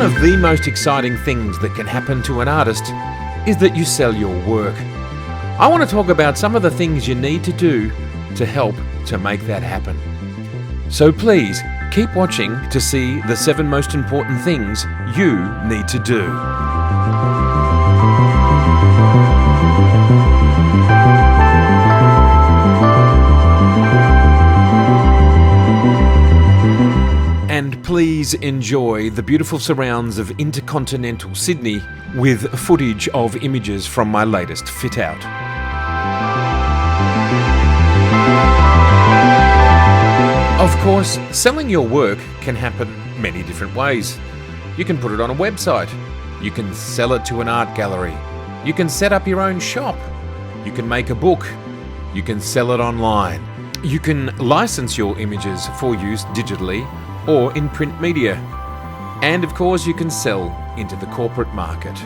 of the most exciting things that can happen to an artist is that you sell your work. I want to talk about some of the things you need to do to help to make that happen. So please, keep watching to see the 7 most important things you need to do. And please enjoy the beautiful surrounds of intercontinental Sydney with footage of images from my latest fit out. Of course, selling your work can happen many different ways. You can put it on a website. You can sell it to an art gallery. You can set up your own shop. You can make a book. You can sell it online. You can license your images for use digitally or in print media. And of course, you can sell into the corporate market.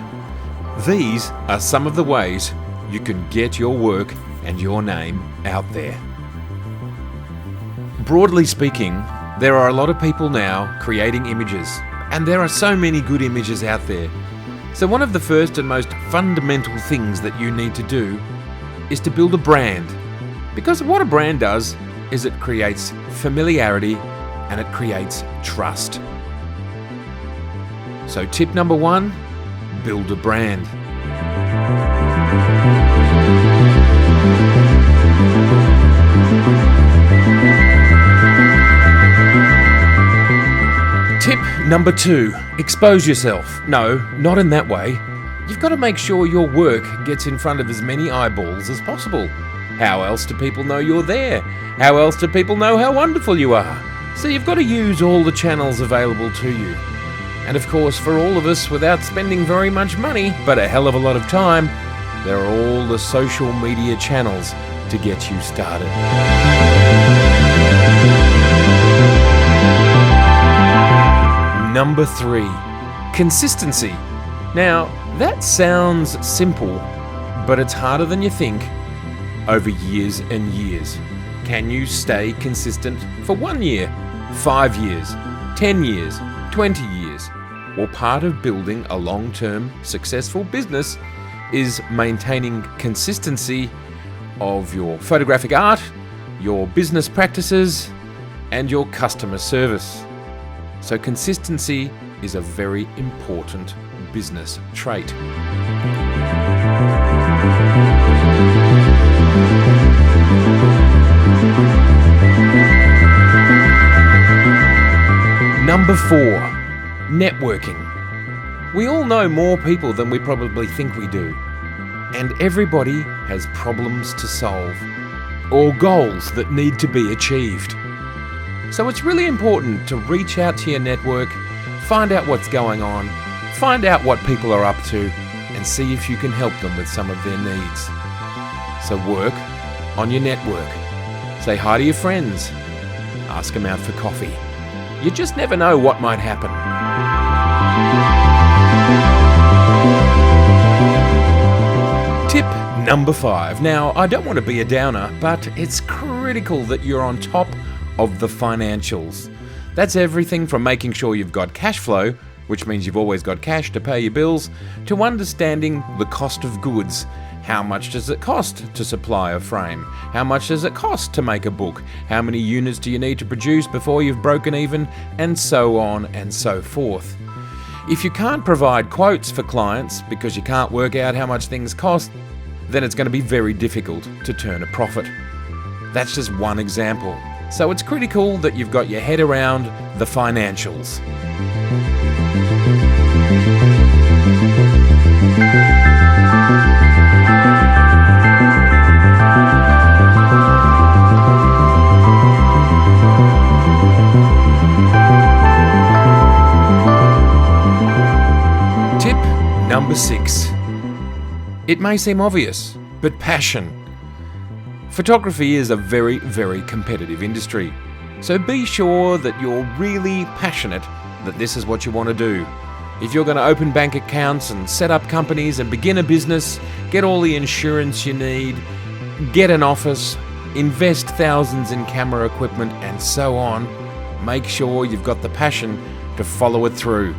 These are some of the ways you can get your work and your name out there. Broadly speaking, there are a lot of people now creating images, and there are so many good images out there. So one of the first and most fundamental things that you need to do is to build a brand. Because what a brand does is it creates familiarity and it creates trust. So tip number 1, build a brand. Tip number 2, expose yourself. No, not in that way. You've got to make sure your work gets in front of as many eyeballs as possible. How else do people know you're there? How else do people know how wonderful you are? So you've got to use all the channels available to you. And of course, for all of us, without spending very much money, but a hell of a lot of time, there are all the social media channels to get you started. Number 3, consistency. Now, that sounds simple, but it's harder than you think over years and years. Can you stay consistent for 1 year, 5 years, 10 years, 20 years? Well, part of building a long-term successful business is maintaining consistency of your photographic art, your business practices, and your customer service. So consistency is a very important business trait. Number 4, networking. We all know more people than we probably think we do. And everybody has problems to solve or goals that need to be achieved. So it's really important to reach out to your network, find out what's going on, find out what people are up to, and see if you can help them with some of their needs. So work on your network. Say hi to your friends. Ask them out for coffee. You just never know what might happen. Tip number 5. Now, I don't want to be a downer, but it's critical that you're on top of the financials. That's everything from making sure you've got cash flow, which means you've always got cash to pay your bills, to understanding the cost of goods. How much does it cost to supply a frame? How much does it cost to make a book? How many units do you need to produce before you've broken even? And so on and so forth. If you can't provide quotes for clients because you can't work out how much things cost, then it's going to be very difficult to turn a profit. That's just one example. So it's critical that you've got your head around the financials. Tip number 6. It may seem obvious, but passion. Photography is a very, very competitive industry. So be sure that you're really passionate that this is what you want to do. If you're going to open bank accounts and set up companies and begin a business, get all the insurance you need, get an office, invest thousands in camera equipment and so on, make sure you've got the passion to follow it through.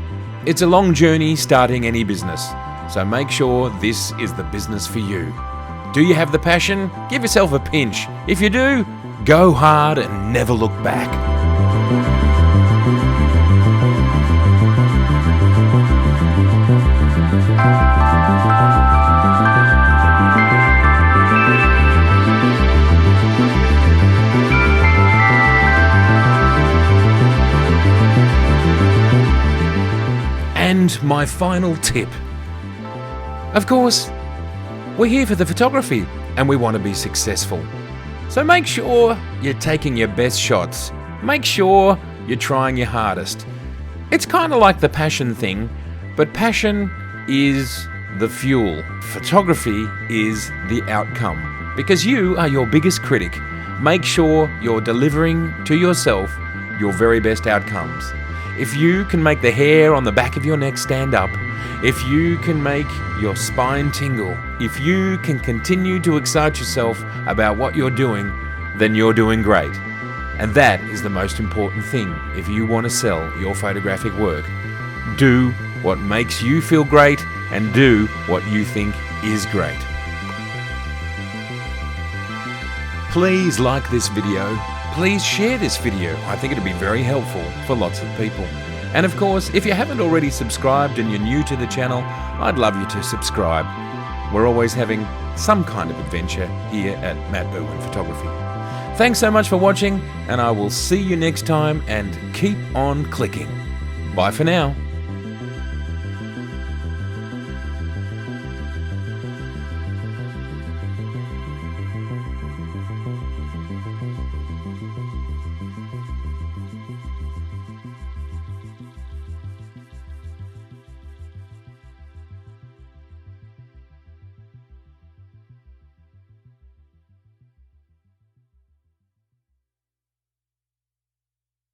It's a long journey starting any business, so make sure this is the business for you. Do you have the passion? Give yourself a pinch. If you do, go hard and never look back. And my final tip. Of course, we're here for the photography and we want to be successful. So make sure you're taking your best shots. Make sure you're trying your hardest. It's kind of like the passion thing, but passion is the fuel. Photography is the outcome. Because you are your biggest critic. Make sure you're delivering to yourself your very best outcomes. If you can make the hair on the back of your neck stand up, if you can make your spine tingle, if you can continue to excite yourself about what you're doing, then you're doing great. And that is the most important thing if you want to sell your photographic work. Do what makes you feel great and do what you think is great. Please like this video. Please share this video. I think it'll be very helpful for lots of people. And of course, if you haven't already subscribed and you're new to the channel, I'd love you to subscribe. We're always having some kind of adventure here at Matt Irwin Photography. Thanks so much for watching, and I will see you next time, and keep on clicking. Bye for now.